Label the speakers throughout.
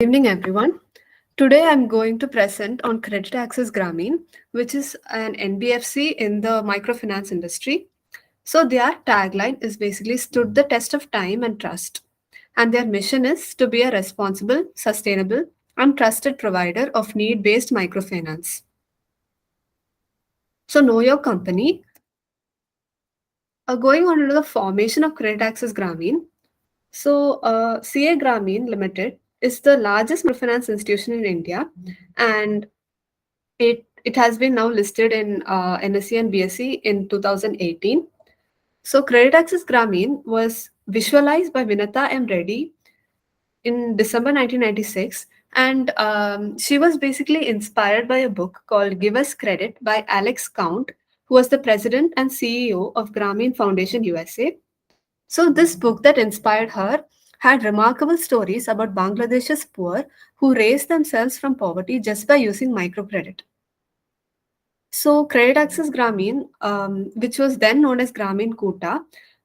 Speaker 1: Evening, everyone. Today, I'm going to present on Credit Access Grameen, which is an NBFC in the microfinance industry. So, their tagline is basically stood the test of time and trust. And their mission is to be a responsible, sustainable, and trusted provider of need based microfinance. So, know your company. Going on to the formation of Credit Access Grameen. CA Grameen Limited is the largest microfinance institution in India, and it has been now listed in NSE and BSE in 2018. So Credit Access Grameen was visualized by Vinata M. Reddy in December 1996, and she was basically inspired by a book called Give Us Credit by Alex Count, who was the president and CEO of Grameen Foundation USA. So this book that inspired her had remarkable stories about Bangladesh's poor who raised themselves from poverty just by using microcredit. So, Credit Access Grameen, which was then known as Grameen Kuta,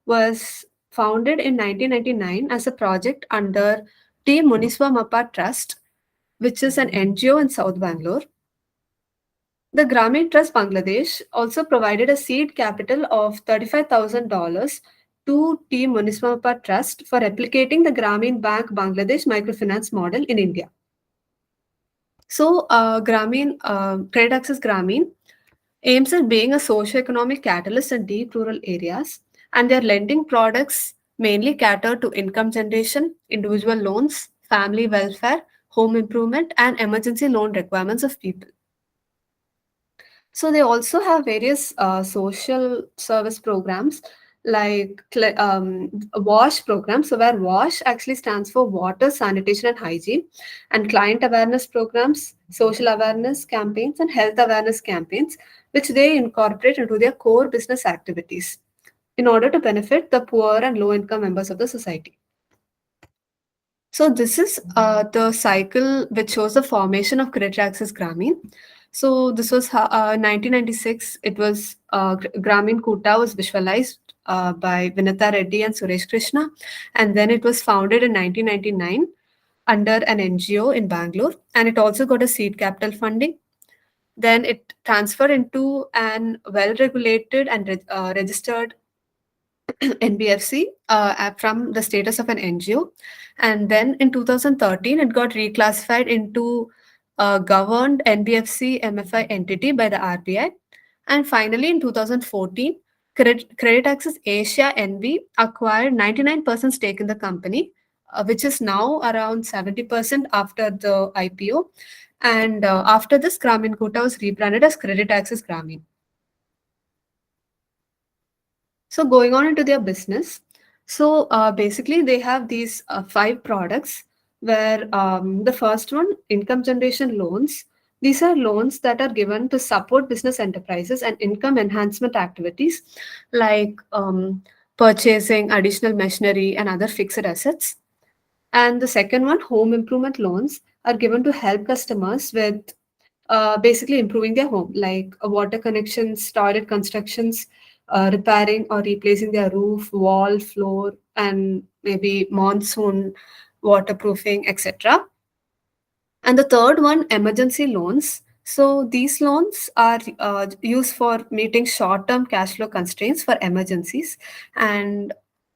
Speaker 1: was founded in 1999 as a project under T. Muniswa Mappa Trust, which is an NGO in South Bangalore. The Grameen Trust Bangladesh also provided a seed capital of $35,000 to T. Muniswa Mappa Trust for replicating the Grameen Bank Bangladesh microfinance model in India. Credit Access Grameen aims at being a socio-economic catalyst in deep rural areas, and their lending products mainly cater to income generation, individual loans, family welfare, home improvement, and emergency loan requirements of people. So they also have various social service programs like WASH program. So where WASH actually stands for Water, Sanitation and Hygiene, and client awareness programs, social awareness campaigns, and health awareness campaigns, which they incorporate into their core business activities in order to benefit the poor and low income members of the society. So this is the cycle which shows the formation of Credit Access Grameen. So this was 1996. It was Grameen Kuta was visualized by Vinata Reddy and Suresh Krishna, and then it was founded in 1999 under an NGO in Bangalore, and it also got a seed capital funding. Then it transferred into an well-regulated and registered NBFC from the status of an NGO. And then in 2013, it got reclassified into a governed NBFC MFI entity by the RBI. And finally, in 2014, Credit Access Asia NV acquired 99% stake in the company, which is now around 70% after the IPO. And after this, Grameen Kota was rebranded as Credit Access Grameen. So going on into their business, basically they have these five products where the first one, income generation loans. These are loans that are given to support business enterprises and income enhancement activities like purchasing additional machinery and other fixed assets. And the second one, home improvement loans, are given to help customers with basically improving their home, like water connections, toilet constructions, repairing or replacing their roof, wall, floor, and maybe monsoon waterproofing, etc. And the third one, emergency loans. So these loans are used for meeting short-term cash flow constraints for emergencies, and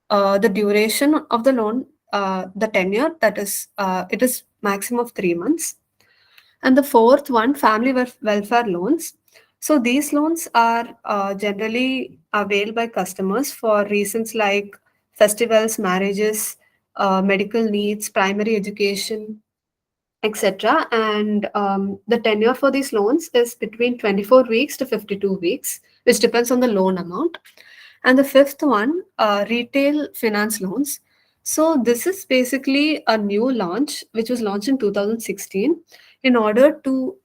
Speaker 1: the duration of the loan, the tenure, that is, it is maximum of 3 months. And the fourth one, family welfare loans. So these loans are generally availed by customers for reasons like festivals, marriages, medical needs, primary education, etc. And the tenure for these loans is between 24 weeks to 52 weeks, which depends on the loan amount. And the fifth one, retail finance loans. So this is basically a new launch, which was launched in 2016 in order to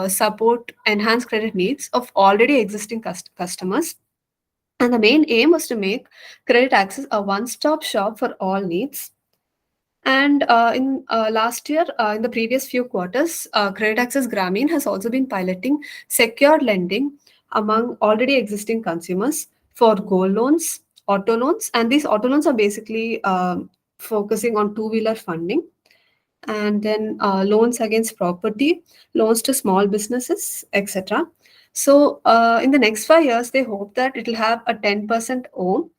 Speaker 1: support enhanced credit needs of already existing customers. And the main aim was to make credit access a one-stop shop for all needs. And in last year, in the previous few quarters, Credit Access Grameen has also been piloting secured lending among already existing consumers for gold loans, auto loans, and these auto loans are basically focusing on two-wheeler funding. and then loans against property, loans to small businesses, etc. So in the next 5 years, they hope that it will have a 10% own,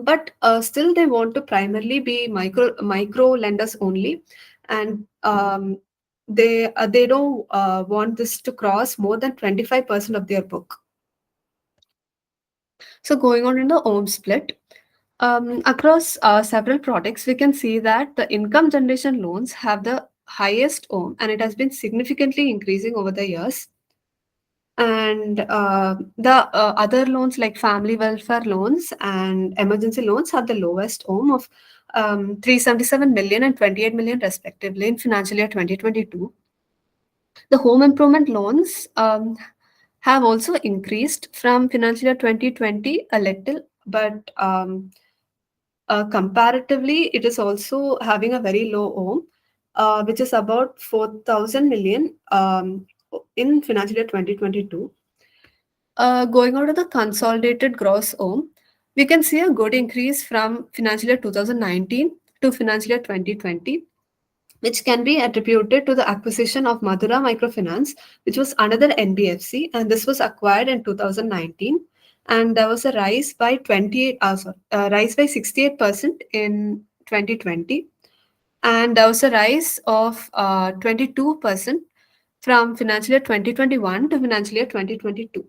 Speaker 1: but still they want to primarily be micro lenders only, and they don't want this to cross more than 25% of their book. So going on in the ohm split, across several products, we can see that the income generation loans have the highest ohm, and it has been significantly increasing over the years. And the other loans like family welfare loans and emergency loans have the lowest ohm of 377 million and 28 million respectively in financial year 2022. The home improvement loans have also increased from financial year 2020 a little, but comparatively, it is also having a very low ohm, which is about 4,000 million in financial year 2022. Going on to the consolidated gross ohm, we can see a good increase from financial year 2019 to financial year 2020, which can be attributed to the acquisition of Madura Microfinance, which was another NBFC, and this was acquired in 2019. And there was a rise by 68% in 2020, and there was a rise of 22% from financial year 2021 to financial year 2022.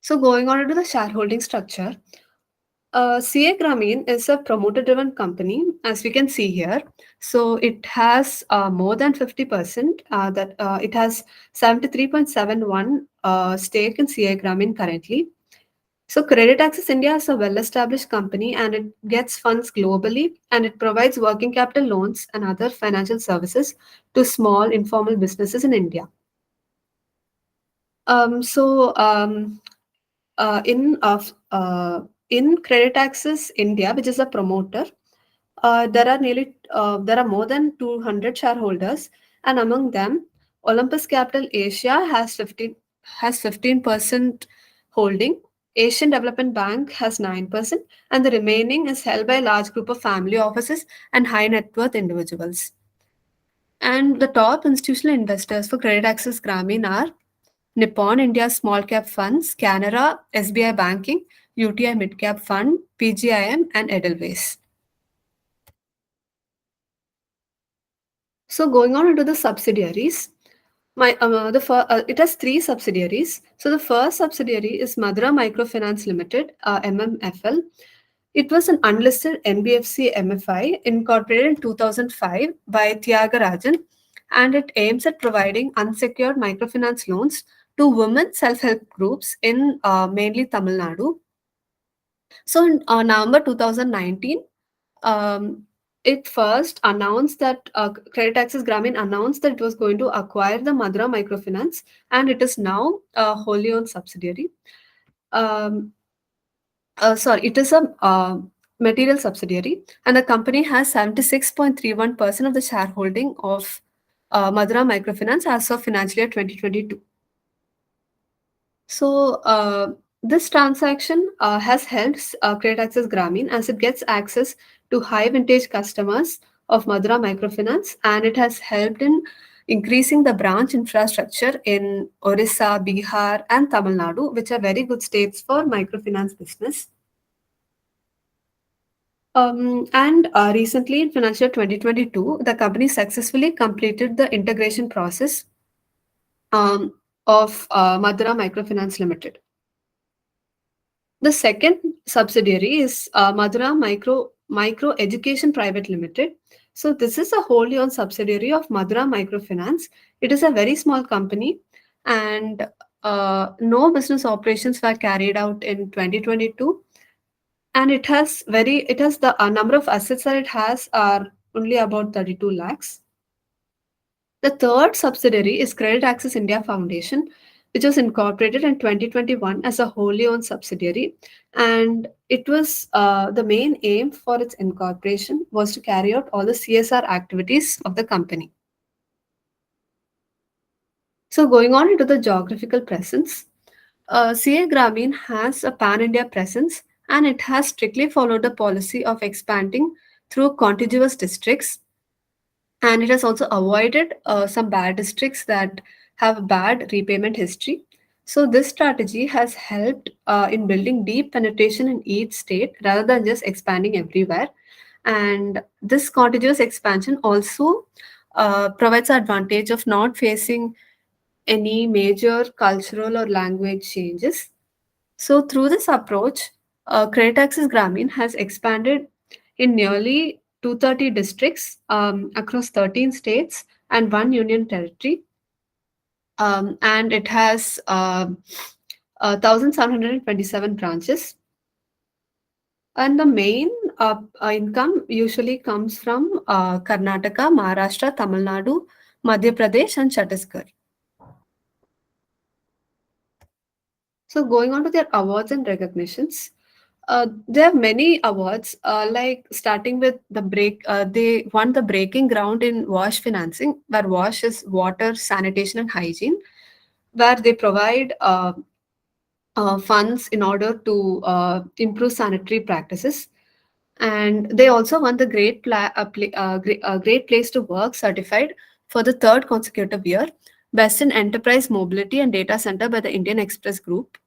Speaker 1: So going on into the shareholding structure, CA Grameen is a promoter-driven company, as we can see here. So it has more than 50%. That it has 73.71 stake in CA Grameen currently. So Credit Access India is a well-established company, and it gets funds globally, and it provides working capital loans and other financial services to small informal businesses in India. So in Credit Access India, which is a promoter, there are more than 200 shareholders, and among them, Olympus Capital Asia has 15% holding. Asian Development Bank has 9%, and the remaining is held by a large group of family offices and high net worth individuals. And the top institutional investors for Credit Access Grameen are Nippon India Small Cap Funds, Canara, SBI Banking, UTI Mid Cap Fund, PGIM, and Edelweiss. So going on into the subsidiaries, it has three subsidiaries. So the first subsidiary is Madura Microfinance Limited, MMFL. It was an unlisted NBFC MFI incorporated in 2005 by Tyagarajan, and it aims at providing unsecured microfinance loans to women self-help groups in mainly Tamil Nadu. So in November 2019, um, it first announced that Credit Access Grameen announced that it was going to acquire the Madura Microfinance, and it is now a wholly owned subsidiary. Um, it is a material subsidiary, and the company has 76.31% of the shareholding of Madura Microfinance as of financial year 2022. So, this transaction has helped Credit Access Grameen as it gets access to high vintage customers of Madura Microfinance, and it has helped in increasing the branch infrastructure in Orissa, Bihar, and Tamil Nadu, which are very good states for microfinance business. And recently, in financial year 2022, the company successfully completed the integration process of Madura Microfinance Limited. The second subsidiary is Madura Micro Education Private Limited. So this is a wholly owned subsidiary of Madura Microfinance. It is a very small company, and no business operations were carried out in 2022. And it has the number of assets that it has are only about 32 lakhs. The third subsidiary is Credit Access India Foundation, which was incorporated in 2021 as a wholly owned subsidiary. And it was the main aim for its incorporation was to carry out all the CSR activities of the company. So, going on into the geographical presence, CA Grameen has a pan India presence, and it has strictly followed the policy of expanding through contiguous districts, and it has also avoided some bad districts that have bad repayment history. So, this strategy has helped in building deep penetration in each state rather than just expanding everywhere. And this contiguous expansion also provides the advantage of not facing any major cultural or language changes. So, through this approach, Credit Access Grameen has expanded in nearly 230 districts across 13 states and one union territory. And it has 1,727 branches. And the main income usually comes from Karnataka, Maharashtra, Tamil Nadu, Madhya Pradesh, and Chhattisgarh. So, going on to their awards and recognitions, there are many awards, like starting with they won the breaking ground in wash financing, where wash is water, sanitation, and hygiene, where they provide funds in order to improve sanitary practices. And they also won the Great Place to Work certified for the third consecutive year, Best in Enterprise Mobility and Data Center by the Indian Express Group,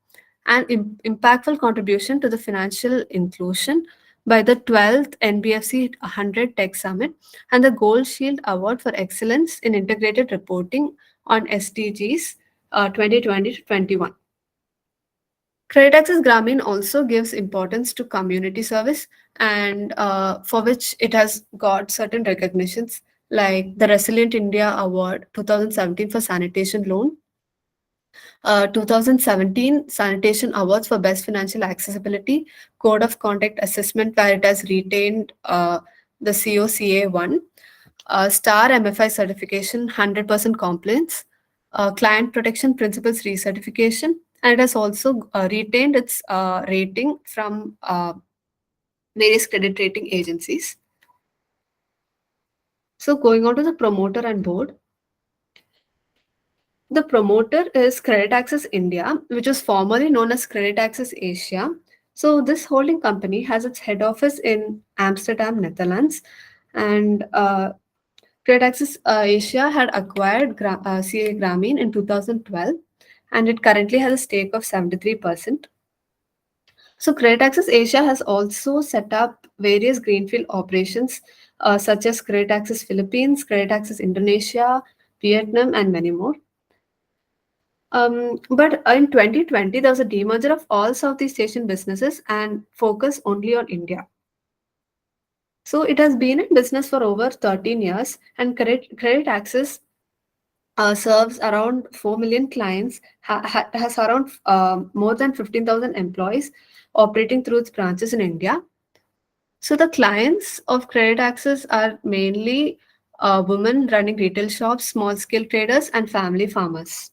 Speaker 1: and impactful contribution to the financial inclusion by the 12th NBFC 100 Tech Summit, and the Gold Shield Award for Excellence in Integrated Reporting on SDGs 2020 to 21. Credit Access Grameen also gives importance to community service, and for which it has got certain recognitions like the Resilient India Award 2017 for sanitation loan, 2017 Sanitation Awards for Best Financial Accessibility, Code of Conduct Assessment, where it has retained the COCA 1, Star MFI certification, 100% compliance, Client Protection Principles recertification, and it has also retained its rating from various credit rating agencies. So, going on to the promoter and board, the promoter is Credit Access India, which was formerly known as Credit Access Asia. So, this holding company has its head office in Amsterdam, Netherlands, and Credit Access Asia had acquired CA Grameen in 2012, and it currently has a stake of 73%. So, Credit Access Asia has also set up various greenfield operations such as Credit Access Philippines, Credit Access Indonesia, Vietnam, and many more. But in 2020, there was a demerger of all Southeast Asian businesses and focus only on India. So it has been in business for over 13 years, and Credit Access serves around 4 million clients, has around more than 15,000 employees operating through its branches in India. So the clients of Credit Access are mainly women running retail shops, small scale traders, and family farmers.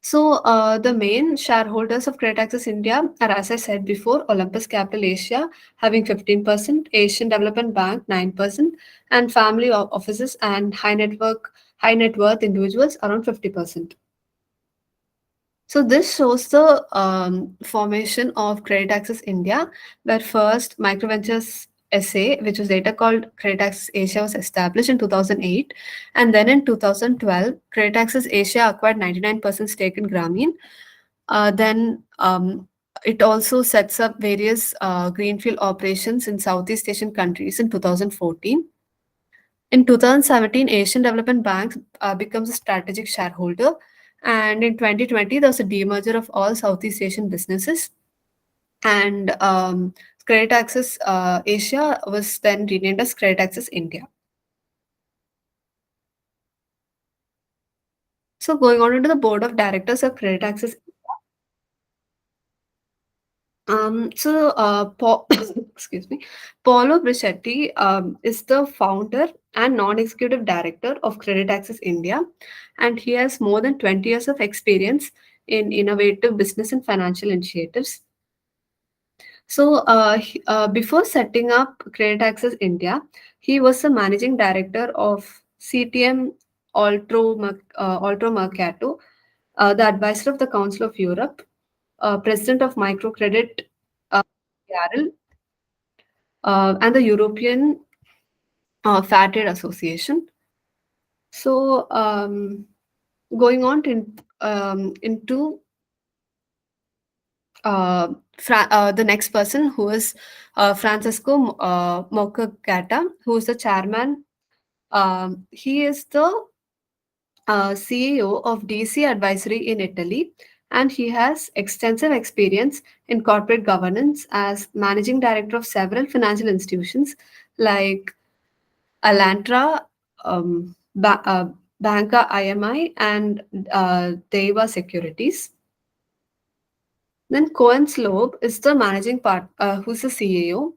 Speaker 1: So, the main shareholders of Credit Access India are, as I said before, Olympus Capital Asia having 15%, Asian Development Bank 9%, and family offices and high net worth individuals around 50%. So this shows the formation of Credit Access India, where first Microventures SA, which was later called Credit Access Asia, was established in 2008, and then in 2012, Credit Access Asia acquired 99% stake in Grameen. Then it also sets up various greenfield operations in Southeast Asian countries in 2014. In 2017, Asian Development Bank becomes a strategic shareholder, and in 2020, there was a demerger of all Southeast Asian businesses, and Credit Access Asia was then renamed as Credit Access India. So, going on into the board of directors of Credit Access. Excuse me, Paulo Brichetti is the founder and non-executive director of Credit Access India, and he has more than 20 years of experience in innovative business and financial initiatives. So, before setting up Credit Access India, he was the managing director of CTM Altro Mercato, the advisor of the Council of Europe, president of Microcredit Yarrell, and the European Fair Trade Association. So, going on into the next person, who is Francisco Mocagata, who is the chairman. He is the CEO of DC Advisory in Italy, and he has extensive experience in corporate governance as managing director of several financial institutions like Alantra, Banca IMI, and Deva Securities. Then Cohen Slope is the who's the CEO,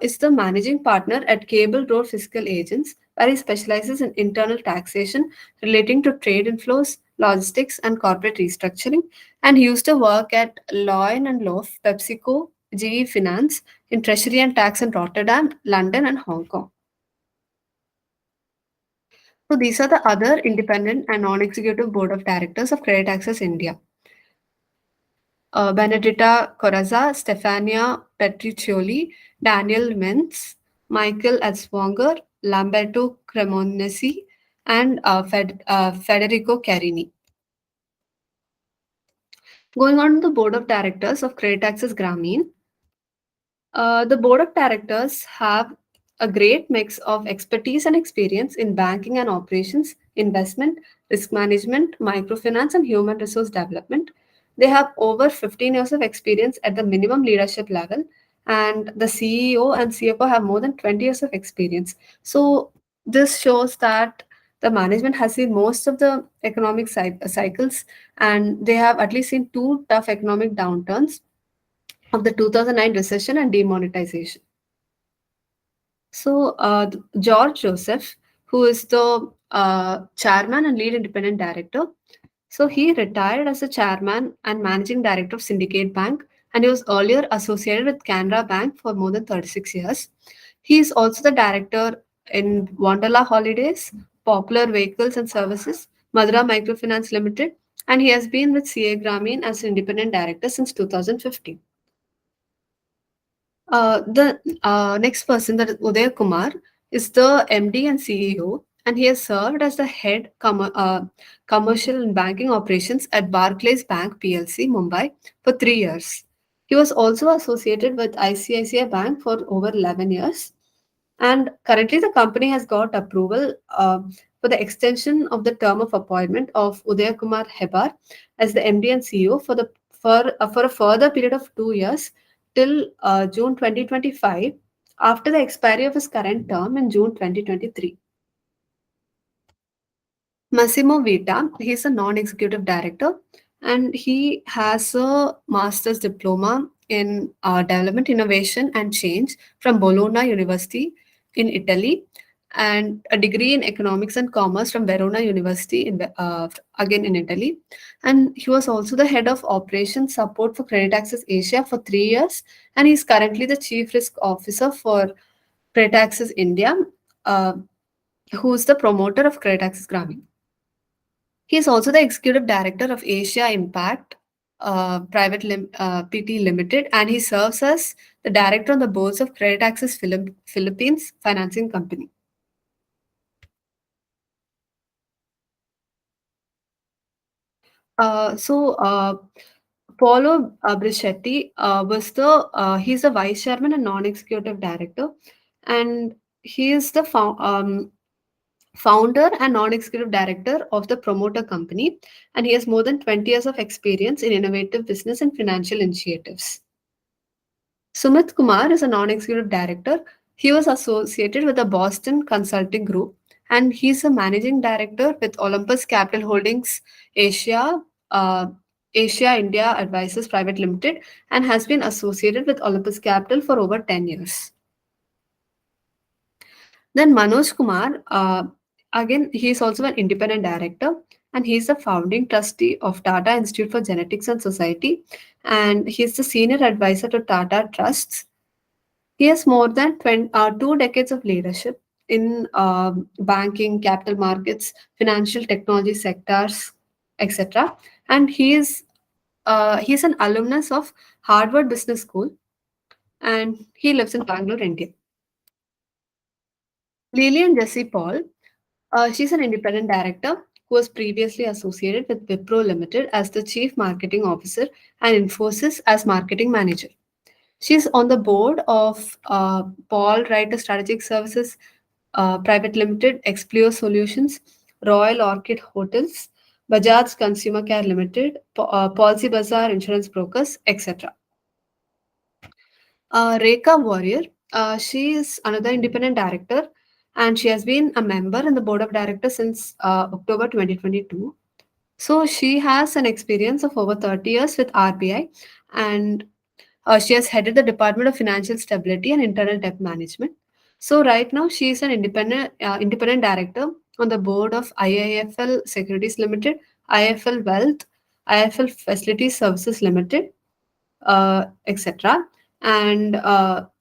Speaker 1: is the managing partner at Cable Road Fiscal Agents, where he specializes in internal taxation relating to trade inflows, logistics, and corporate restructuring. And he used to work at Loyne and Loaf, PepsiCo, GE Finance in Treasury and Tax in Rotterdam, London, and Hong Kong. So these are the other independent and non-executive board of directors of Credit Access India. Benedetta Corazza, Stefania Petriccioli, Daniel Mintz, Michael Adswonger, Lamberto Cremonesi, and Federico Carini. Going on to the board of directors of Credit Access Grameen, the board of directors have a great mix of expertise and experience in banking and operations, investment, risk management, microfinance, and human resource development. They have over 15 years of experience at the minimum leadership level, and the CEO and CFO have more than 20 years of experience. So, this shows that the management has seen most of the economic cycles, and they have at least seen two tough economic downturns of the 2009 recession and demonetization. So, George Joseph, who is the chairman and lead independent director, so he retired as the chairman and managing director of Syndicate Bank, and he was earlier associated with Canara Bank for more than 36 years. He is also the director in Wonderla Holidays, Popular Vehicles and Services, Madura Microfinance Limited, and he has been with CA Grameen as independent director since 2015. The next person, that is Uday Kumar, is the MD and CEO, and he has served as the head commercial and banking operations at Barclays Bank PLC, Mumbai, for 3 years. He was also associated with ICICI Bank for over 11 years. And currently, the company has got approval for the extension of the term of appointment of Uday Kumar Hebar as the MD and CEO for a further period of 2 years till June 2025, after the expiry of his current term in June 2023. Massimo Vita, he's a non-executive director, and he has a master's diploma in development, innovation, and change from Bologna University in Italy, and a degree in economics and commerce from Verona University again in Italy. And he was also the head of operations support for Credit Access Asia for 3 years, and he's currently the chief risk officer for Credit Access India, uh, who's the promoter of Credit Access Grameen. He is also the executive director of Asia Impact PT Limited, and he serves as the director on the boards of Credit Access Philippines Financing Company. So, Paulo Brichetti he's the vice chairman and non-executive director, and he is the founder and non-executive director of the promoter company, and he has more than 20 years of experience in innovative business and financial initiatives. Sumit Kumar is a non-executive director. He was associated with the Boston Consulting Group, and he's a managing director with Olympus Capital Holdings Asia, uh, Asia India Advisors Private Limited, and has been associated with Olympus Capital for over 10 years. Then Manoj Kumar, again, he is also an independent director, and he is the founding trustee of Tata Institute for Genetics and Society, and he is the senior advisor to Tata Trusts. He has more than 2 decades of leadership in banking, capital markets, financial technology sectors, etc. And he is an alumnus of Harvard Business School, and he lives in Bangalore, India. Lillian Jesse Paul, she's an independent director who was previously associated with Wipro Limited as the Chief Marketing Officer and Infosys as Marketing Manager. She's on the board of Paul Writer Strategic Services Private Limited, Explio Solutions, Royal Orchid Hotels, Bajaj Consumer Care Limited, Policy Bazaar Insurance Brokers, etc. Rekha Warrior, she is another independent director and she has been a member in the board of directors since October 2022. So she has an experience of over 30 years with RBI and she has headed the Department of Financial Stability and Internal Debt Management. So right now she is an independent director on the board of IIFL Securities Limited, IIFL Wealth, IIFL Facilities Services Limited, etc. And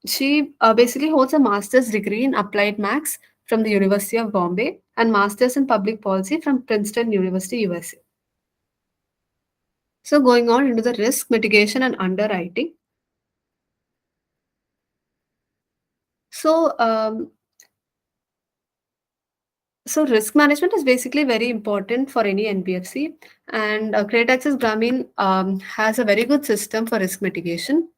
Speaker 1: she basically holds a master's degree in applied maths from the University of Bombay and master's in public policy from Princeton University, USA. So going on into the risk mitigation and underwriting. So so risk management is basically very important for any NBFC, and Credit Access Grameen has a very good system for risk mitigation.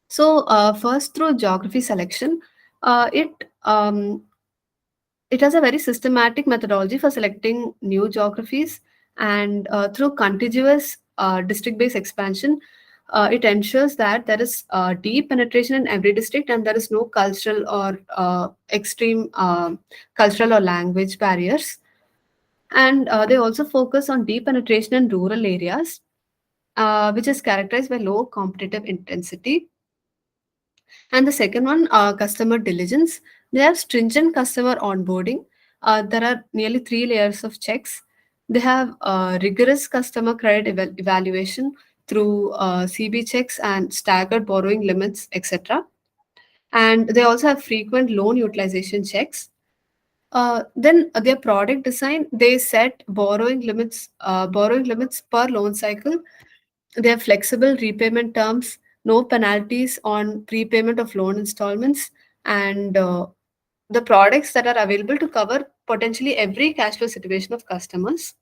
Speaker 1: So first, through geography selection, it has a very systematic methodology for selecting new geographies, and through contiguous district-based expansion, it ensures that there is deep penetration in every district and there is no cultural or extreme cultural or language barriers. And they also focus on deep penetration in rural areas, which is characterized by low competitive intensity. And the second one, customer diligence. They have stringent customer onboarding. There are nearly 3 layers of checks. They have rigorous customer credit evaluation through CB checks and staggered borrowing limits, etc. And they also have frequent loan utilization checks. Then their product design, they set borrowing limits per loan cycle. They have flexible repayment terms, no penalties on prepayment of loan installments, and the products that are available to cover potentially every cash flow situation of customers.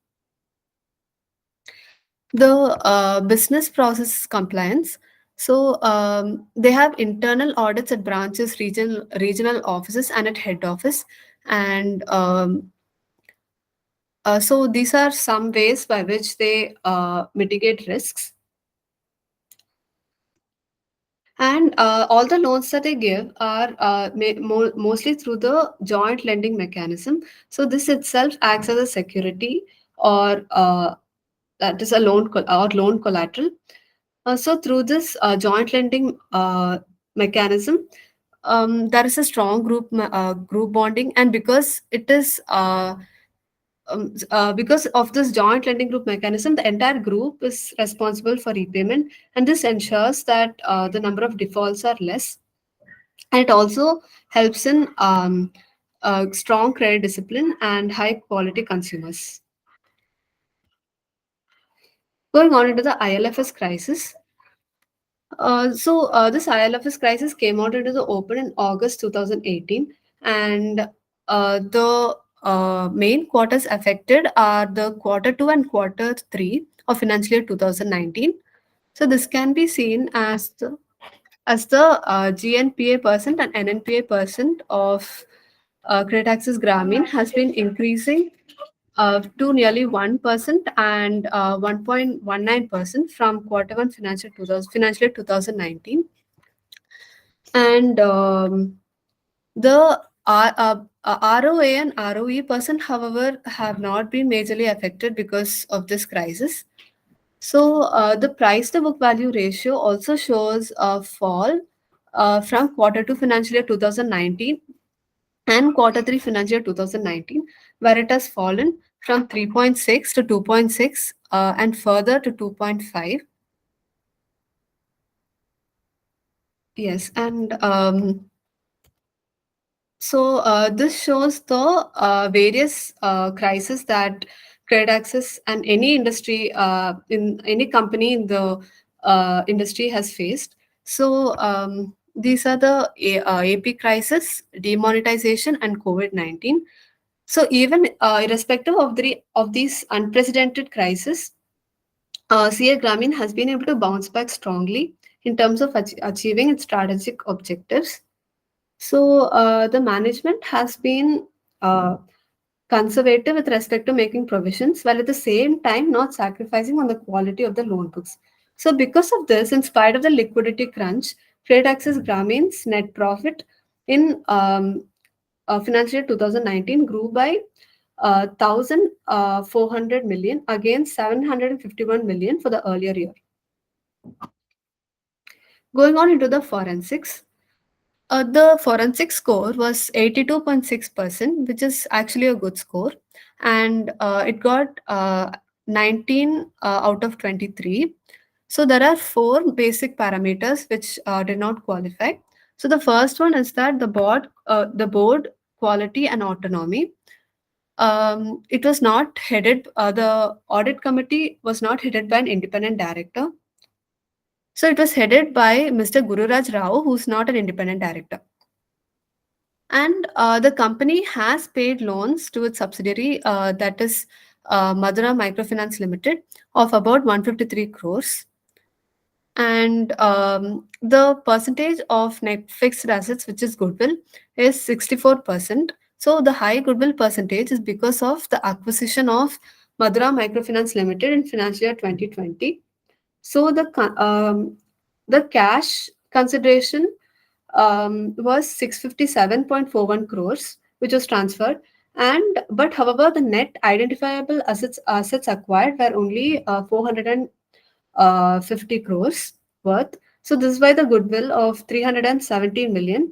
Speaker 1: The business process compliance. So they have internal audits at branches, regional offices, and at head office. And so these are some ways by which they mitigate risks. And all the loans that they give are mostly through the joint lending mechanism. So this itself acts as a security or that is a loan collateral. So through this joint lending mechanism, there is a strong group bonding, and because of this joint lending group mechanism, the entire group is responsible for repayment, and this ensures that the number of defaults are less. And it also helps in strong credit discipline and high quality consumers. Going on into the ILFS crisis. This ILFS crisis came out into the open in August 2018, and the main quarters affected are the quarter two and quarter three of financial year 2019. So this can be seen as the GNPA percent and NNPA percent of Credit Access Grameen has been increasing to nearly 1% and 1.19% from quarter one financial year 2019. And the ROA and ROE percent, however, have not been majorly affected because of this crisis. So the price to book value ratio also shows a fall from quarter two financial year 2019 and quarter three financial year 2019, where it has fallen from 3.6 to 2.6 and further to 2.5. Yes, and so this shows the various crises that credit access and any industry in any company in the industry has faced. So these are the AP crisis, demonetization, and COVID-19. So even irrespective of these unprecedented crises, CA Grameen has been able to bounce back strongly in terms of achieving its strategic objectives. So the management has been conservative with respect to making provisions, while at the same time not sacrificing on the quality of the loan books. So because of this, in spite of the liquidity crunch, Trade Access Grameen's net profit in financial year 2019 grew by 1,400 million against 751 million for the earlier year. Going on into the forensics, the forensic score was 82.6%, which is actually a good score, and it got 19 out of 23. So there are four basic parameters which did not qualify. So the first one is that the board quality and autonomy. It was not headed. The audit committee was not headed by an independent director. So it was headed by Mr. Gururaj Rao, who's not an independent director. And the company has paid loans to its subsidiary, that is Madura Microfinance Limited, of about 153 crores. And the percentage of net fixed assets, which is goodwill, is 64%. So the high goodwill percentage is because of the acquisition of Madura Microfinance Limited in financial year 2020. So the cash consideration was 657.41 crores, which was transferred. And but however, the net identifiable assets acquired were only 450 crores worth. So this is why the goodwill of 317 million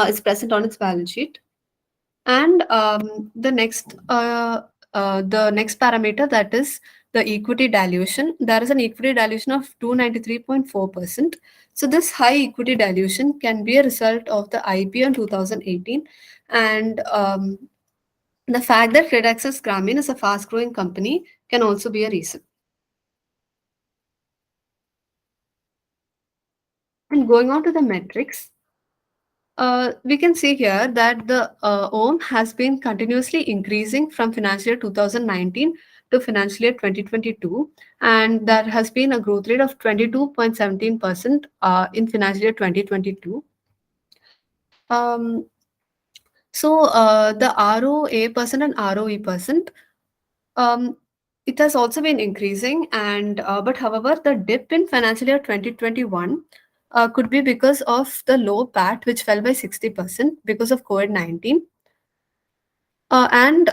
Speaker 1: is present on its balance sheet. And the next parameter, that is the equity dilution. There is an equity dilution of 293.4%. So this high equity dilution can be a result of the IPO in 2018, and the fact that Credit Access Grameen is a fast growing company can also be a reason. And going on to the metrics, we can see here that the OM has been continuously increasing from financial year 2019 to financial year 2022, and there has been a growth rate of 22.17% in financial year 2022. Um, the ROA percent and ROE percent, um, it has also been increasing, and but however, the dip in financial year 2021 could be because of the low PAT, which fell by 60% because of COVID-19. And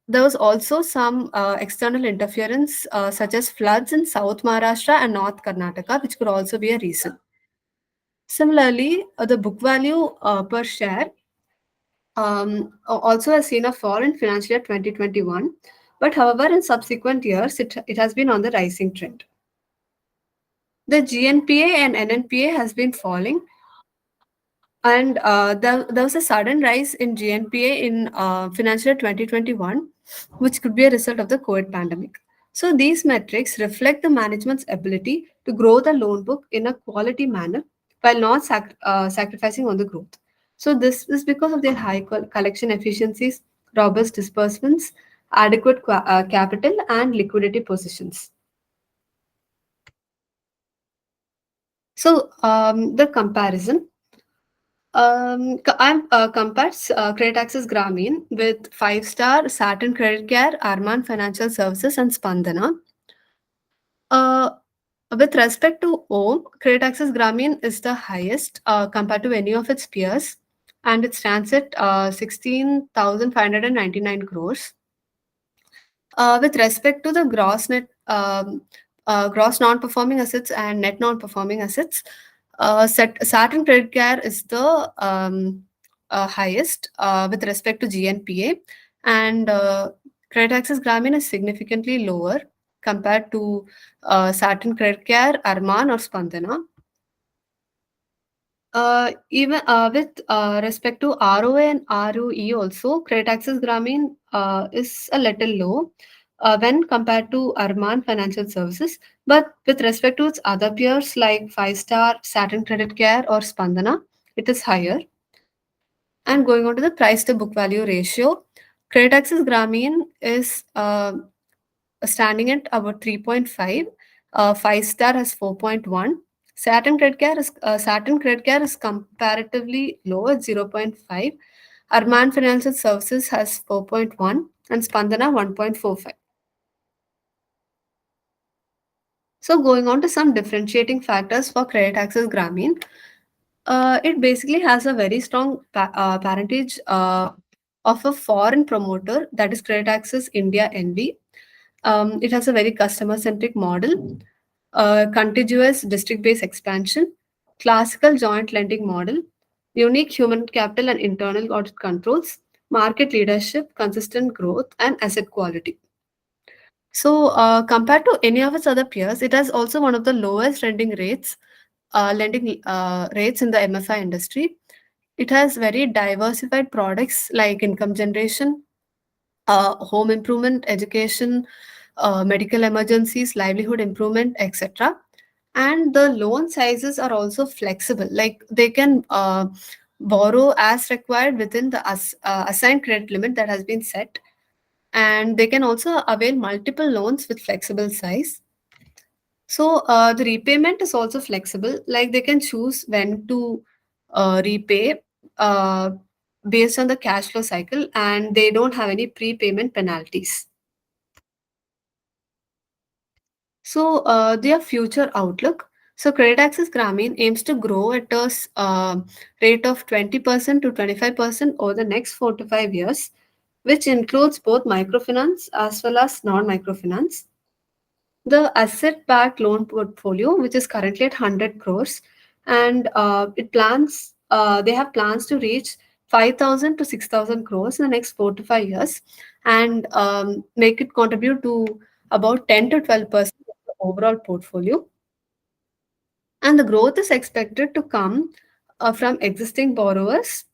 Speaker 1: there was also some external interference, such as floods in South Maharashtra and North Karnataka, which could also be a reason. Similarly, the book value per share also has seen a fall in financial year 2021, but however, in subsequent years, it has been on the rising trend. The GNPA and NNPA has been falling, and there was a sudden rise in GNPA in financial year 2021, which could be a result of the COVID pandemic. So these metrics reflect the management's ability to grow the loan book in a quality manner while not sacrificing on the growth. So this is because of their high collection efficiencies, robust disbursements, adequate capital, and liquidity positions. So the comparison. I'm compares Credit Access Grameen with Five Star, Saturn Credit Care, Arman Financial Services, and Spandana. Uh, with respect to OM, Credit Access Grameen is the highest compared to any of its peers, and it stands at 16,599 crores. With respect to the gross non-performing assets and net non-performing assets, Saturn Credit Care is the highest with respect to GNPA, and Credit Access Grameen is significantly lower compared to Saturn Credit Care, Arman, or Spandana. Even with respect to ROA and ROE also, Credit Access Grameen is a little low. when compared to Arman Financial Services. But with respect to its other peers like Five Star, Saturn Credit Care, or Spandana, it is higher. And going on to the price to book value ratio, Credit Access Grameen is standing at about 3.5. Five Star has 4.1. Saturn Credit Care is comparatively low at 0.5. Arman Financial Services has 4.1 and Spandana 1.45. So going on to some differentiating factors for Credit Access Grameen, it basically has a very strong parentage of a foreign promoter, that is Credit Access India NV. It has a very customer centric model, contiguous district based expansion, classical joint lending model, unique human capital and internal audit controls, market leadership, consistent growth, and asset quality. So, compared to any of its other peers, it has also one of the lowest lending rates in the MFI industry. It has very diversified products like income generation, home improvement, education, medical emergencies, livelihood improvement, etc. And the loan sizes are also flexible, like they can borrow as required within the assigned credit limit that has been set, and they can also avail multiple loans with flexible size. So the repayment is also flexible, like they can choose when to repay uh, based on the cash flow cycle, and they don't have any prepayment penalties. So their future outlook. So Credit Access Grameen aims to grow at a rate of 20% to 25% over the next 4 to 5 years, which includes both microfinance as well as non-microfinance. The asset-backed loan portfolio, which is currently at 100 crores, and they have plans to reach 5,000 to 6,000 crores in the next 4 to 5 years, and make it contribute to about 10 to 12% of the overall portfolio. And the growth is expected to come from existing borrowers,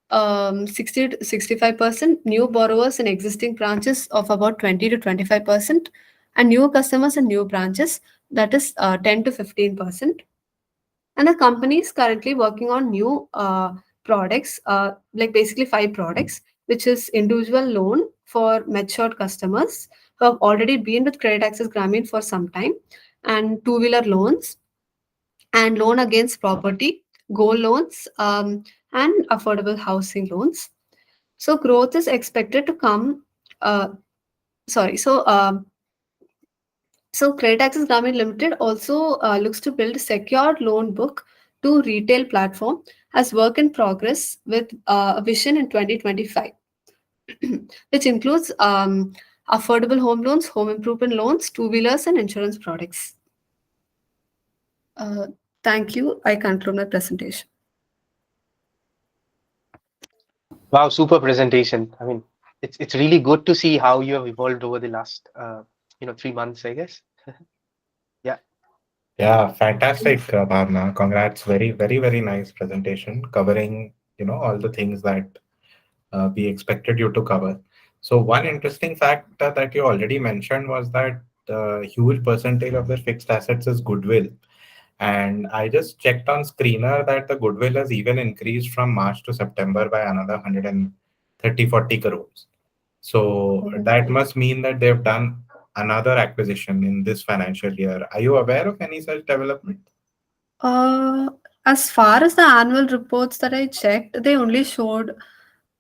Speaker 1: 60 to 65%, new borrowers in existing branches of about 20 to 25%, and new customers in new branches, that is 10 to 15%. And the company is currently working on new products, like basically five products, which is individual loan for matured customers who have already been with Credit Access Grameen for some time, and two-wheeler loans, and loan against property, gold loans, and affordable housing loans. So growth is expected to come. Uh, sorry. So Credit Access Grameen Limited also looks to build a secured loan book to retail platform as work in progress with a vision in 2025, which includes affordable home loans, home improvement loans, two wheelers, and insurance products. Uh, Thank you. I conclude my presentation.
Speaker 2: Wow, super presentation. I mean, it's really good to see how you have evolved over the last 3 months, I guess. Yeah.
Speaker 3: Yeah, fantastic, Bhavna. Congrats. Very, very, very nice presentation covering, all the things that we expected you to cover. So one interesting fact that you already mentioned was that the huge percentage of their fixed assets is goodwill. And I just checked on Screener that the goodwill has even increased from March to September by another 130-40 crores. So that must mean that they've done another acquisition in this financial year. Are you aware of any such development?
Speaker 1: Uh, as far as the annual reports that I checked, they only showed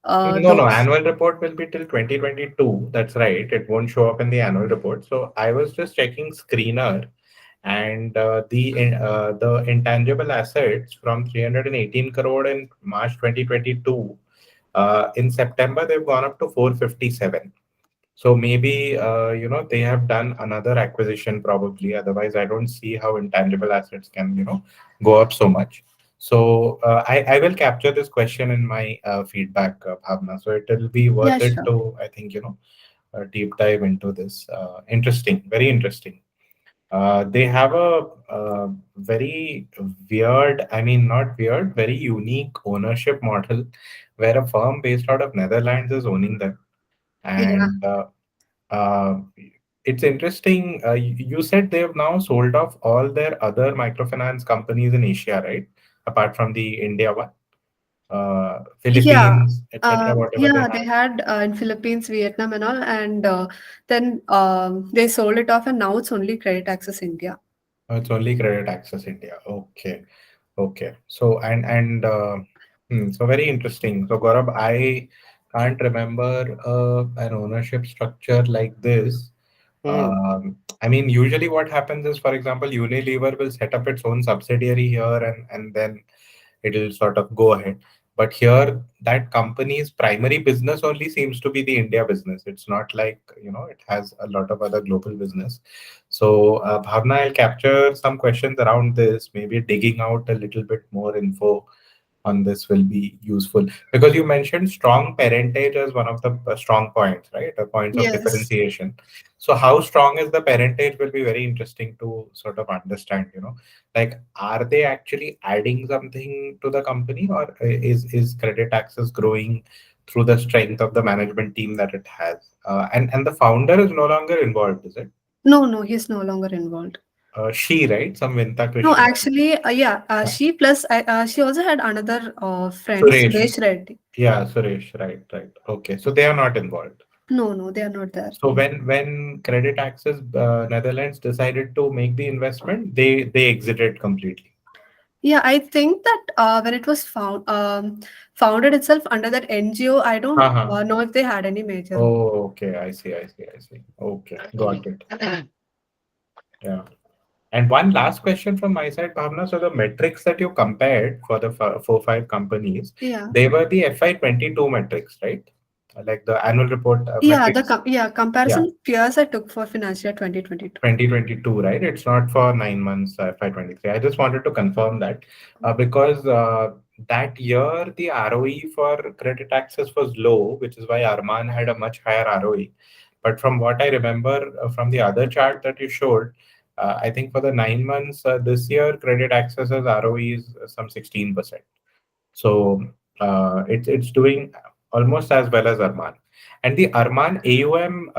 Speaker 3: No, no,
Speaker 1: those.
Speaker 3: annual report will be till 2022. That's right. It won't show up in the annual report. So I was just checking Screener, and the intangible assets from 318 crore in March 2022, in September they've gone up to 457. So maybe they have done another acquisition probably. Otherwise, I don't see how intangible assets can go up so much. So I will capture this question in my feedback, Bhavna. So it will be
Speaker 1: Yeah,
Speaker 3: worth it
Speaker 1: sure.
Speaker 3: to, I think, deep dive into this. Interesting, very interesting. They have a very weird, I mean, not weird, very unique ownership model where a firm based out of Netherlands is owning them.
Speaker 1: Yeah.
Speaker 3: And Uh, it's interesting. You said they've now sold off all their other microfinance companies in Asia, right? Apart from the India one,
Speaker 1: Yeah.
Speaker 3: Philippines, etc. Whatever they
Speaker 1: Yeah,
Speaker 3: have.
Speaker 1: they had in Philippines, Vietnam, and all, and then they sold it off, and now it's only Credit Access India.
Speaker 3: It's only Credit Access India. Okay. Okay. So so very interesting. So Gaurav, I can't remember an ownership structure like this.
Speaker 2: Hmm.
Speaker 3: I mean, usually what happens is, for example, Unilever will set up its own subsidiary here, and then it'll sort of go ahead. But here, that company's primary business only seems to be the India business. It's not like, it has a lot of other global business. So, Bhavna, I'll capture some questions around this, maybe digging out a little bit more info on this will be useful, because you mentioned strong parentage as one of the strong points, right? Points of
Speaker 1: Yes.
Speaker 3: differentiation. So how strong is the parentage will be very interesting to sort of understand, like, are they actually adding something to the company, or is Credit Access growing through the strength of the management team that it has? And the founder is no longer involved, is it?
Speaker 1: No, no, he's no longer involved.
Speaker 3: She, right? Some Vinta
Speaker 1: No,
Speaker 3: Krishna.
Speaker 1: actually, yeah,
Speaker 3: Yeah.
Speaker 1: she plus she also had another friend,
Speaker 3: Suresh.
Speaker 1: Suresh Reddy.
Speaker 3: Yeah, Suresh. Right, right. Okay. So they are not involved.
Speaker 1: No, no, they are not there.
Speaker 3: So when Credit Access Netherlands decided to make the investment, they exited completely.
Speaker 1: Yeah, I think that when it was founded itself under that NGO, I don't
Speaker 3: Uh-huh.
Speaker 1: know if they had any major role.
Speaker 3: Oh, okay. I see. I see. I see. Okay, got it. Yeah. And one last question from my side, Bhavna. So the metrics that you compared for the four, five companies,
Speaker 1: Yeah.
Speaker 3: they were the FY22 metrics, right? Like the annual report
Speaker 1: Yeah,
Speaker 3: metrics.
Speaker 1: comparison
Speaker 3: Yeah.
Speaker 1: with peers I took for financial year 2022.
Speaker 3: 2022, right? It's not for 9 months, FY23. I just wanted to confirm that because that year the ROE for Credit Access was low, which is why Arman had a much higher ROE. But from what I remember from the other chart that you showed, I think for the 9 months this year, Credit Access's ROE is some 16%. So it's doing almost as well as Arman. And the Arman AUM,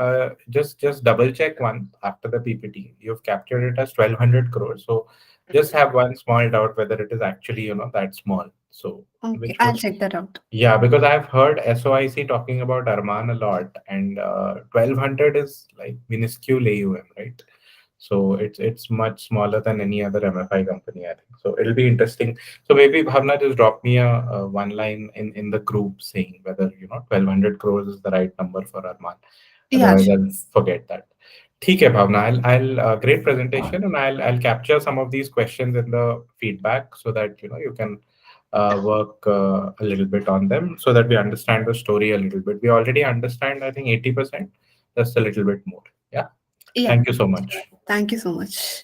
Speaker 3: just double check one after the PPT. You've captured it as 1,200 crores. So just have one small doubt whether it is actually that small. So
Speaker 1: Okay,
Speaker 3: which
Speaker 1: I'll
Speaker 3: would,
Speaker 1: check that out.
Speaker 3: yeah, because I've heard SOIC talking about Arman a lot, and 1,200 is like minuscule AUM, right? So it's much smaller than any other MFI company, I think. So it'll be interesting. So maybe Bhavna just drop me a one line in the group saying whether 1,200 crores is the right number for Arman.
Speaker 1: Yeah,
Speaker 3: Otherwise,
Speaker 1: sure.
Speaker 3: I'll forget that. ठीक है भावना, I'll great presentation, and I'll capture some of these questions in the feedback so that you can work a little bit on them so that we understand the story a little bit. We already understand, I think, 80%, just a little bit more. Yeah.
Speaker 1: Yeah,
Speaker 3: Thank you so much.
Speaker 1: thank you so much.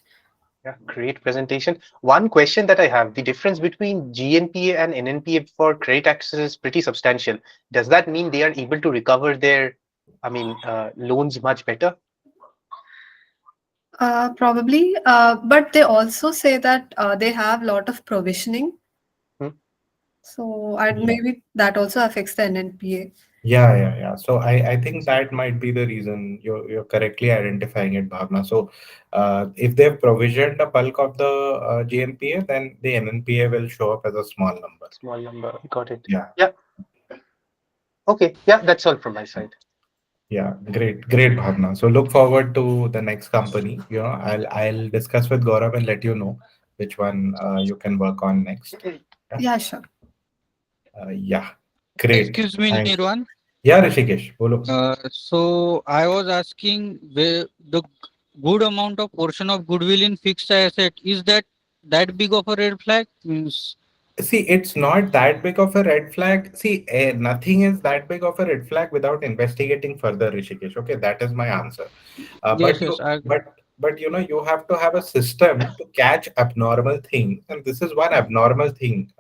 Speaker 2: Yeah, great presentation. One question that I have, the difference between GNPA and NNPA for credit access is pretty substantial. Does that mean they are able to recover their, loans much better?
Speaker 1: Probably, but they also say that they have a lot of provisioning,
Speaker 2: Hmm?
Speaker 1: so
Speaker 3: Yeah.
Speaker 1: maybe that also affects the NNPA.
Speaker 3: Yeah, yeah, yeah. So I think that might be the reason you're correctly identifying it, Bhavna. So if they've provisioned a bulk of the GNPA, then the NNPA will show up as a small number.
Speaker 2: Small number. Got it.
Speaker 3: Yeah,
Speaker 2: Yeah. Okay. Yeah, that's all from my side.
Speaker 3: yeah. Great, great, Bhavna. So look forward to the next company. I'll discuss with Gaurav and let you know which one you can work on next. Yeah,
Speaker 1: Yeah, sure.
Speaker 3: yeah. Great.
Speaker 4: Excuse me,
Speaker 3: Thank you.
Speaker 4: Nirwan.
Speaker 3: Yeah, Rishikesh, bolo.
Speaker 4: So I was asking where the good amount of portion of goodwill in fixed asset is that big of a red flag? Means
Speaker 3: See, it's not that big of a red flag. See, nothing is that big of a red flag without investigating further, Rishikesh. Okay, that is my answer. Uh,
Speaker 4: yes,
Speaker 3: but
Speaker 4: yes,
Speaker 3: you,
Speaker 4: I agree.
Speaker 3: but you have to have a system to catch abnormal things, and this is one abnormal thing.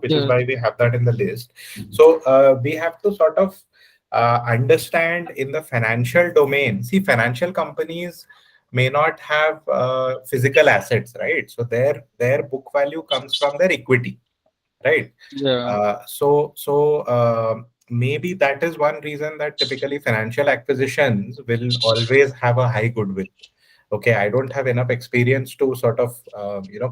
Speaker 3: Which is
Speaker 4: Yes,
Speaker 3: why we have that in the list. So we have to sort of understand in the financial domain. See, financial companies may not have physical assets, right? So their book value comes from their equity, right?
Speaker 4: yeah,
Speaker 3: So maybe that is one reason that typically financial acquisitions will always have a high goodwill. Okay, I don't have enough experience to sort of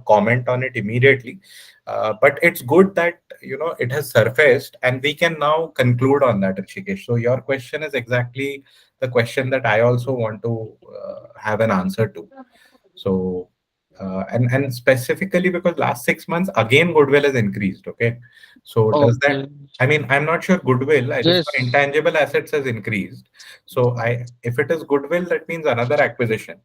Speaker 3: comment on it immediately, but it's good that it has surfaced and we can now conclude on that, Rishikesh. So your question is exactly the question that I also want to have an answer to. So and specifically because last 6 months again goodwill has increased. Okay, so does that,
Speaker 4: Okay.
Speaker 3: I mean, I'm not sure goodwill, I just know
Speaker 4: Yes.
Speaker 3: intangible assets has increased. So I, if it is goodwill, that means another acquisition.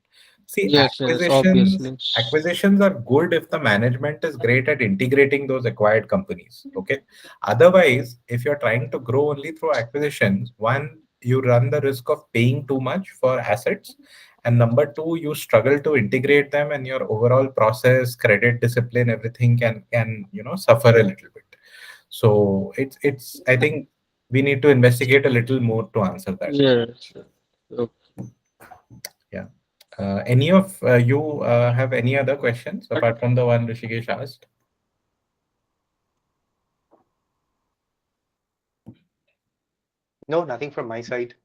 Speaker 3: See,
Speaker 4: Yes. Yes. Obviously.
Speaker 3: acquisitions are good if the management is great at integrating those acquired companies. Okay. Otherwise, if you're trying to grow only through acquisitions, one, you run the risk of paying too much for assets. And number two, you struggle to integrate them, and your overall process, credit discipline, everything can suffer a little bit. So it's I think we need to investigate a little more to answer that.
Speaker 4: Yes. Okay.
Speaker 3: Yeah. Any of you have any other questions apart from the one Rishikesh asked?
Speaker 2: No, nothing from my side.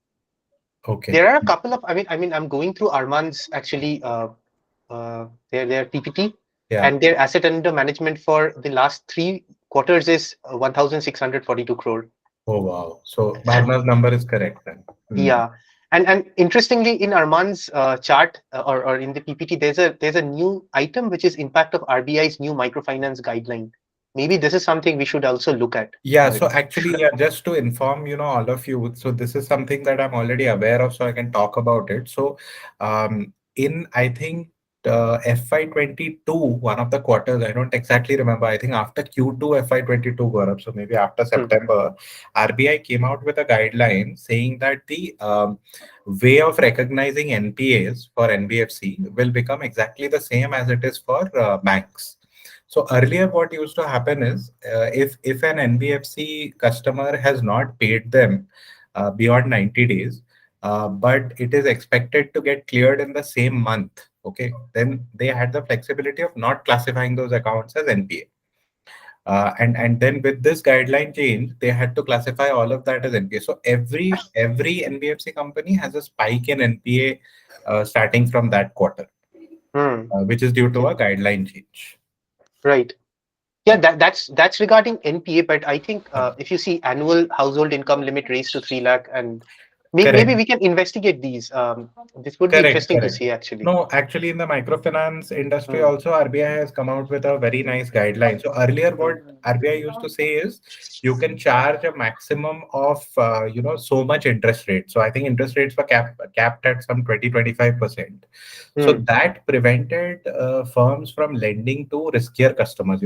Speaker 3: Okay.
Speaker 2: There are a couple of. I'm going through Arman's actually their PPT,
Speaker 3: Yeah.
Speaker 2: and their asset under management for the last 3 quarters is 1,642 crore.
Speaker 3: Oh wow. So Bhavna's number is correct then. Hmm.
Speaker 2: Yeah, and interestingly, in Arman's chart or in the PPT, there's a new item which is impact of RBI's new microfinance guideline. Maybe this is something we should also look at
Speaker 3: Yeah,
Speaker 2: for
Speaker 3: so
Speaker 2: it.
Speaker 3: actually, yeah, just to inform, all of you, so this is something that I'm already aware of, so I can talk about it. So, in I think FY22, one of the quarters, I don't exactly remember. I think after Q2 FY22, Gaurav, so maybe after
Speaker 2: Hmm.
Speaker 3: September, RBI came out with a guideline saying that the way of recognizing NPAs for NBFC will become exactly the same as it is for banks. So earlier, what used to happen is if an NBFC customer has not paid them beyond 90 days, but it is expected to get cleared in the same month, okay, then they had the flexibility of not classifying those accounts as NPA. And then with this guideline change, they had to classify all of that as NPA. So every NBFC company has a spike in NPA starting from that quarter,
Speaker 2: Hmm.
Speaker 3: which is due to
Speaker 2: Okay.
Speaker 3: a guideline change.
Speaker 2: Right. Yeah, that's regarding NPA, but I think if you see annual household income limit raised to 3 lakh, and maybe
Speaker 3: Correct.
Speaker 2: we can investigate these. This would be
Speaker 3: Correct,
Speaker 2: interesting to
Speaker 3: correct.
Speaker 2: see actually.
Speaker 3: No, actually, in the microfinance industry,
Speaker 2: Hmm.
Speaker 3: also RBI has come out with a very nice guideline. So earlier,
Speaker 2: Hmm.
Speaker 3: what RBI used to say is you can charge a maximum of so much interest rate. So I think interest rates were capped at some 20-25%. So
Speaker 2: Hmm.
Speaker 3: that prevented firms from lending to riskier customers.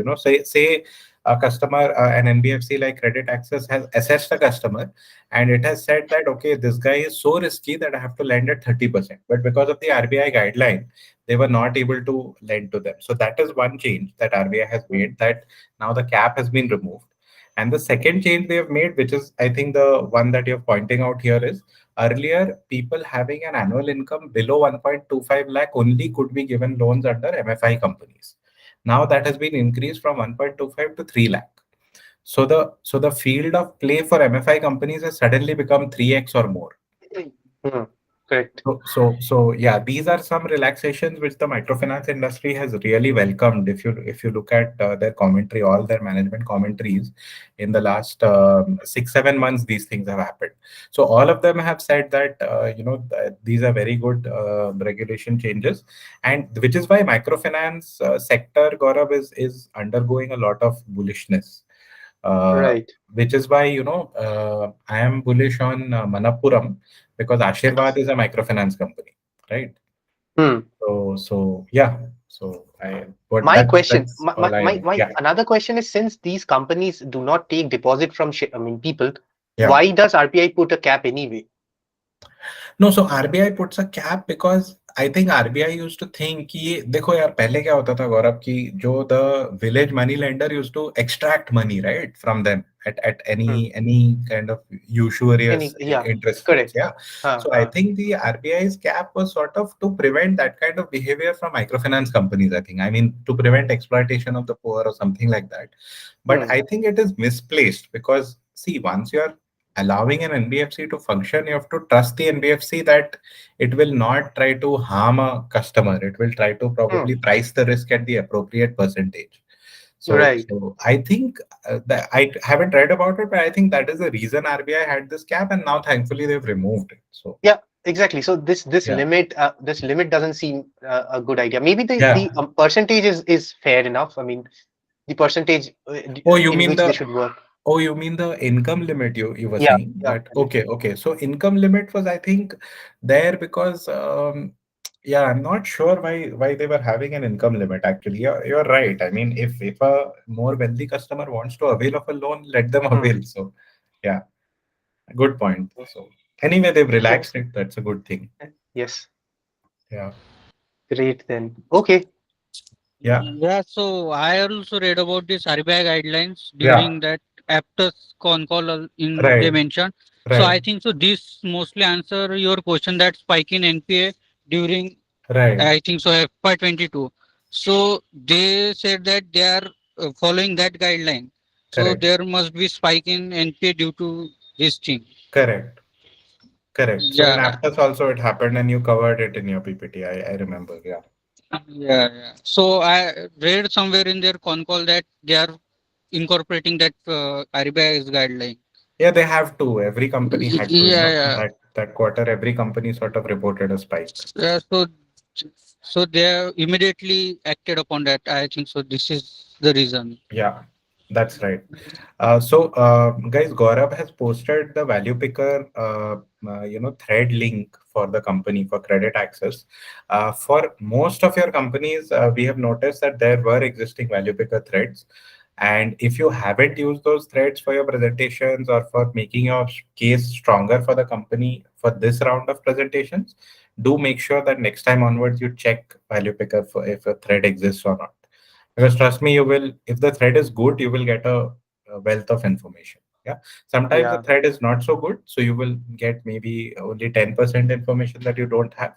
Speaker 3: Say a customer, an NBFC like Credit Access has assessed a customer, and it has said that okay, this guy is so risky that I have to lend at 30%, but because of the RBI guideline they were not able to lend to them. So that is one change that RBI has
Speaker 2: Hmm.
Speaker 3: made, that now the cap has been removed. And the second change they have made, which is I think the one that you're pointing out here, is earlier people having an annual income below 1.25 lakh only could be given loans under MFI companies. Now that has been increased from 1.25 to 3 lakh. So the field of play for MFI companies has suddenly become 3x or more.
Speaker 2: Hmm. Correct.
Speaker 3: So yeah, these are some relaxations which the microfinance industry has really welcomed. If you look at their commentary, all their management commentaries in the last 6-7 months, these things have happened. So all of them have said that these are very good regulation changes, and which is why microfinance sector, Gaurav, is undergoing a lot of bullishness. Uh,
Speaker 2: Right.
Speaker 3: which is why I am bullish on Manappuram, because Ashirvad is a microfinance company, right?
Speaker 2: Hmm.
Speaker 3: So yeah. So I but
Speaker 2: My
Speaker 3: that's
Speaker 2: question,
Speaker 3: that's all I know.
Speaker 2: my
Speaker 3: Yeah,
Speaker 2: another question is, since these companies do not take deposit from people,
Speaker 3: yeah.
Speaker 2: why does RBI put a cap anyway?
Speaker 3: No, so RBI puts a cap because I think RBI used to think कि देखो यार, पहले क्या होता था गौरव, कि जो the village money lender used to extract money, right, from them at
Speaker 2: Hmm.
Speaker 3: any kind of usurious
Speaker 2: Yeah,
Speaker 3: interest rates.
Speaker 2: correct.
Speaker 3: Yeah. So I
Speaker 2: Huh.
Speaker 3: think the RBI's cap was sort of to prevent that kind of behavior from microfinance companies, I think. I mean, to prevent exploitation of the poor or something like that. But
Speaker 2: Hmm.
Speaker 3: I think it is misplaced because see, once you're allowing an NBFC to function, you have to trust the NBFC that it will not try to harm a customer. It will try to
Speaker 2: Hmm.
Speaker 3: probably price the risk at the appropriate percentage.
Speaker 2: Right.
Speaker 3: So I think that I haven't read about it, but I think that is the reason RBI had this cap, and now thankfully they've removed it. So
Speaker 2: Yeah, exactly. So
Speaker 3: yeah,
Speaker 2: this limit doesn't seem a good idea. Maybe
Speaker 3: yeah.
Speaker 2: the percentage is fair enough. I mean, the percentage
Speaker 3: Oh, you
Speaker 2: in
Speaker 3: mean
Speaker 2: which they
Speaker 3: the
Speaker 2: should work.
Speaker 3: Oh, you mean the income limit you were
Speaker 2: Yeah,
Speaker 3: saying
Speaker 2: yeah,
Speaker 3: that okay, okay. So income limit was I think there because yeah, I'm not sure why they were having an income limit actually. You're right. I mean if a more wealthy customer wants to avail of a loan, let them
Speaker 2: Hmm.
Speaker 3: avail. So yeah, good point. So anyway, they've
Speaker 2: So
Speaker 3: relaxed it. That's a good thing.
Speaker 2: yes,
Speaker 3: Yeah.
Speaker 2: great then. Okay.
Speaker 3: Yeah.
Speaker 4: Yeah, so I also read about this RBI guidelines
Speaker 3: Yeah.
Speaker 4: during that after con call in they
Speaker 3: Right.
Speaker 4: mentioned. So
Speaker 3: Right.
Speaker 4: I think so this mostly answer your question that spike in NPA during
Speaker 3: Right.
Speaker 4: I think so FY22. So they said that they are following that guideline. So
Speaker 3: Correct.
Speaker 4: there must be spike in NPA due to this thing.
Speaker 3: Correct. Correct. So in
Speaker 4: Yeah,
Speaker 3: Aptus also it happened and you covered it in your PPT. I remember. Yeah.
Speaker 4: yeah. So I read somewhere in their con call that they are incorporating that RBI's guideline.
Speaker 3: Yeah, they have to. Every company had to,
Speaker 4: Yeah, yeah.
Speaker 3: that quarter, every company sort of reported a spike.
Speaker 4: Yeah, so they immediately acted upon that. I think so. This is the reason.
Speaker 3: Yeah, that's right. Guys, Gaurav has posted the value picker, thread link for the company for credit access. For most of your companies, we have noticed that there were existing value picker threads. And if you haven't used those threads for your presentations or for making your case stronger for the company for this round of presentations, do make sure that next time onwards you check value picker for if a thread exists or not, because trust me, you will, if the thread is good, you will get a wealth of information. Yeah. Sometimes the
Speaker 2: Yeah.
Speaker 3: thread is not so good, so you will get maybe only 10% information that you don't have.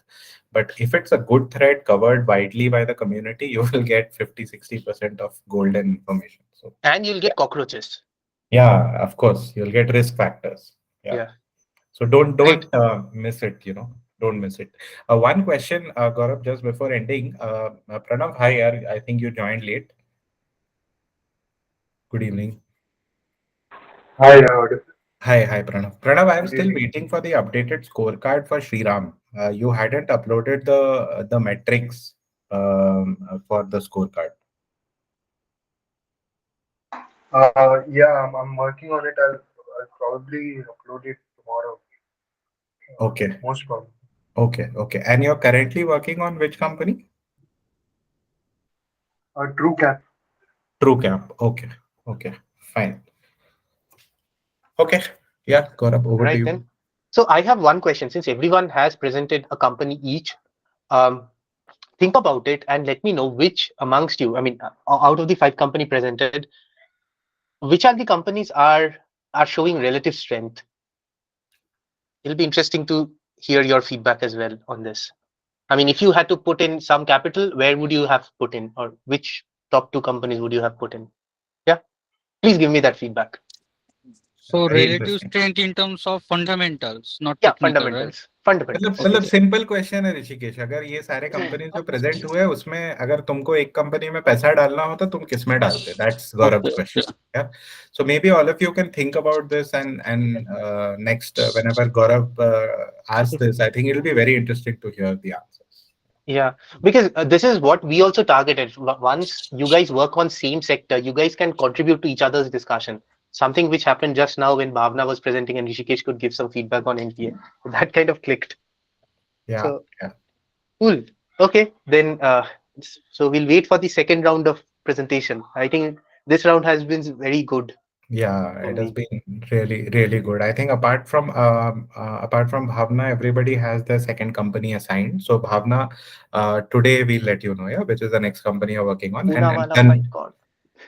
Speaker 3: But if it's a good thread covered widely by the community, you will get 50-60% of golden information. So
Speaker 2: And you'll get cockroaches.
Speaker 3: yeah, of course, you'll get risk factors. Yeah.
Speaker 2: Yeah.
Speaker 3: So don't
Speaker 2: Great.
Speaker 3: don't miss it. Don't miss it. One question, Gaurav, just before ending. Pranav, hi. I think you joined late. Good evening.
Speaker 5: Hi,
Speaker 3: Hi, Pranav. Pranav, I'm
Speaker 5: good
Speaker 3: still
Speaker 5: evening.
Speaker 3: waiting for the updated scorecard for Shriram. You hadn't uploaded the metrics for the scorecard.
Speaker 5: Yeah, I'm working on it. I'll probably upload it tomorrow,
Speaker 3: Okay,
Speaker 5: most probably.
Speaker 3: okay. And you're currently working on which company?
Speaker 5: True Cap.
Speaker 3: TrueCap. Okay, fine. Okay, yeah, Gaurav, over to
Speaker 2: Right
Speaker 3: you.
Speaker 2: then. So I have one question. Since everyone has presented a company each, um, think about it and let me know which amongst you, I mean, out of the five company presented, which are the companies are showing relative strength. It'll be interesting to hear your feedback as well on this. I mean, if you had to put in some capital, where would you have put in, or which top two companies would you have put in? Yeah, please give me that feedback.
Speaker 4: So
Speaker 3: Very
Speaker 4: relative
Speaker 3: interesting.
Speaker 4: strength in terms of fundamentals, not
Speaker 2: Yeah,
Speaker 4: technical, right?
Speaker 2: fundamentals. Fundamentals.
Speaker 3: मतलब
Speaker 2: Yes.
Speaker 3: Simple question है ऋषिकेश, अगर ये सारे company जो present हुए उसमें अगर तुमको एक कंपनी में पैसा डालना हो तो तुम किस में डालते? That's Gaurav
Speaker 4: Okay.
Speaker 3: Question. Yeah, so maybe all of you can think about this, and next whenever Gaurav asks this, I think it'll be very interesting to hear the answers.
Speaker 2: Yeah, because this is what we also targeted. Once you guys work on same sector, you guys can contribute to each other's discussion. Something which happened just now when Bhavna was presenting and Rishikesh could give some feedback on NPA. That kind of clicked.
Speaker 3: Yeah,
Speaker 2: So
Speaker 3: yeah,
Speaker 2: cool. Okay, then so we'll wait for the second round of presentation. I think this round has been very good
Speaker 3: yeah.
Speaker 2: for
Speaker 3: It has
Speaker 2: me.
Speaker 3: been really, really good. I think apart from Bhavna, everybody has their second company assigned. So Bhavna, today we'll let you know, yeah, which is the next company you're working on, and
Speaker 2: Poonawala, my
Speaker 3: then
Speaker 2: God.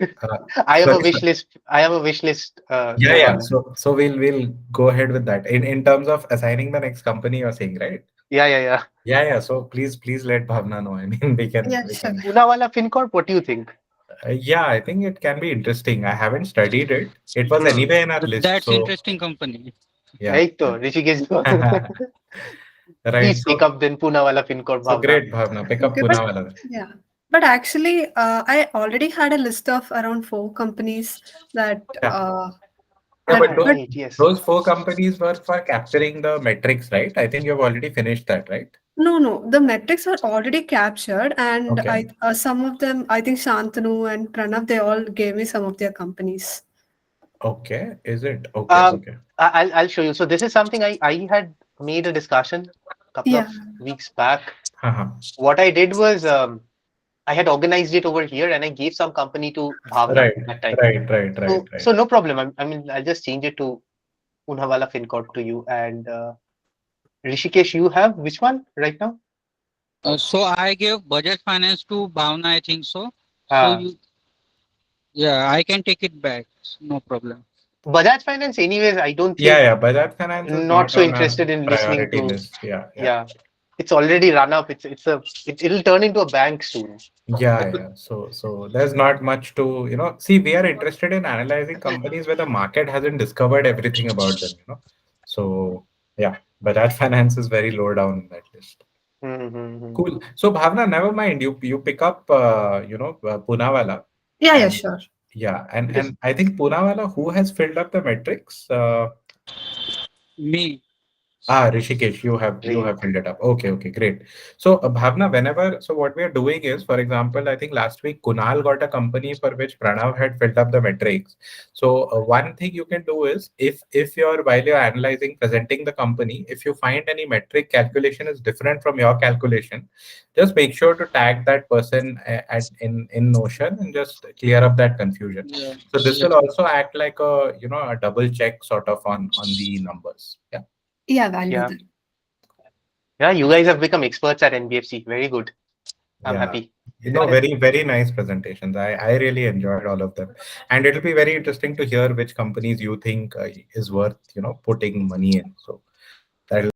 Speaker 3: uh,
Speaker 2: I have a
Speaker 3: sorry,
Speaker 2: wish list. I have a wish list,
Speaker 3: yeah.
Speaker 2: Devang.
Speaker 3: So we'll go ahead with that. In terms of assigning the next company, you're saying, right?
Speaker 2: Yeah, yeah, yeah.
Speaker 3: Yeah. So please let Bhavna know. I mean, we can
Speaker 1: Yeah,
Speaker 3: we
Speaker 1: sure.
Speaker 3: can.
Speaker 2: Poonawala FinCorp, what do you think?
Speaker 3: Yeah, I think it can be interesting. I haven't studied it. It was
Speaker 2: Hmm.
Speaker 3: anyway in our list,
Speaker 4: That's
Speaker 3: so
Speaker 4: interesting company.
Speaker 3: yeah.
Speaker 2: Right, to Rishikesh.
Speaker 3: Right.
Speaker 2: Please pick up then Pune wala FinCorp
Speaker 3: So
Speaker 2: Bhavna.
Speaker 3: great, Bhavna. Pick up
Speaker 1: Okay, but
Speaker 3: Poonawalla then.
Speaker 1: yeah. But actually, I already had a list of around four companies that
Speaker 3: Yeah. Yeah,
Speaker 2: Ah,
Speaker 3: but
Speaker 1: but
Speaker 2: right, yes.
Speaker 3: those four companies were for capturing the metrics, right? I think you've already finished that, right?
Speaker 1: no, no, the metrics are already captured, and
Speaker 3: Okay.
Speaker 1: I some of them, I think Shantanu and Pranav, they all gave me some of their companies.
Speaker 3: Okay. Is it? Okay.
Speaker 2: Um,
Speaker 3: Okay.
Speaker 2: I'll show you. So this is something I had made a discussion couple
Speaker 1: Yeah,
Speaker 2: of weeks back.
Speaker 3: Haha.
Speaker 2: What I did was I had organized it over here and I gave some company to Bhavna
Speaker 3: Right.
Speaker 2: that time.
Speaker 3: Right. Right. Right.
Speaker 2: So
Speaker 3: Right.
Speaker 2: no problem. I mean, I'll just change it to Poonawalla FinCorp to you. And Rishikesh, you have which one right now?
Speaker 4: So I gave budget finance to Bhavna, I think so. So
Speaker 2: Uh,
Speaker 4: you, yeah, I can take it back. No problem.
Speaker 2: Bajaj Finance, anyways, I don't
Speaker 3: Yeah.
Speaker 2: think
Speaker 3: Yeah. Bajaj Finance is
Speaker 2: not
Speaker 3: not
Speaker 2: so
Speaker 3: on our
Speaker 2: interested in listening
Speaker 3: priority
Speaker 2: to.
Speaker 3: list. Yeah. Yeah.
Speaker 2: Yeah, it's already run up. It'll turn into a bank soon.
Speaker 3: Yeah, yeah. So there's not much to, see, we are interested in analyzing companies where the market hasn't discovered everything about them. So yeah, Bajaj Finance is very low down in that list.
Speaker 2: Mm-hmm.
Speaker 3: Cool. So Bhavna, never mind. You pick up, Poonawalla,
Speaker 1: yeah, yeah,
Speaker 3: and
Speaker 1: sure.
Speaker 3: yeah, and
Speaker 2: It is.
Speaker 3: and I think Poonawalla, who has filled up the metrics?
Speaker 4: Me.
Speaker 3: Rishikesh, you have
Speaker 2: Great.
Speaker 3: filled it up. Okay, okay, great. So, Bhavna, what we are doing is, for example, I think last week Kunal got a company for which Pranav had filled up the metrics. So, one thing you can do is, if you're while you're analyzing, presenting the company, if you find any metric calculation is different from your calculation, just make sure to tag that person in Notion and just clear up that confusion.
Speaker 4: Yeah.
Speaker 3: So this
Speaker 4: Yeah.
Speaker 3: will also act like a double check sort of on the numbers. Yeah.
Speaker 1: Yeah, I'll do
Speaker 2: Yeah.
Speaker 1: that.
Speaker 2: Yeah, you guys have become experts at NBFC. Very good. I'm
Speaker 3: Yeah.
Speaker 2: happy.
Speaker 3: Very, very nice presentations. I really enjoyed all of them. And it'll be very interesting to hear which companies you think is worth, putting money in. So that'll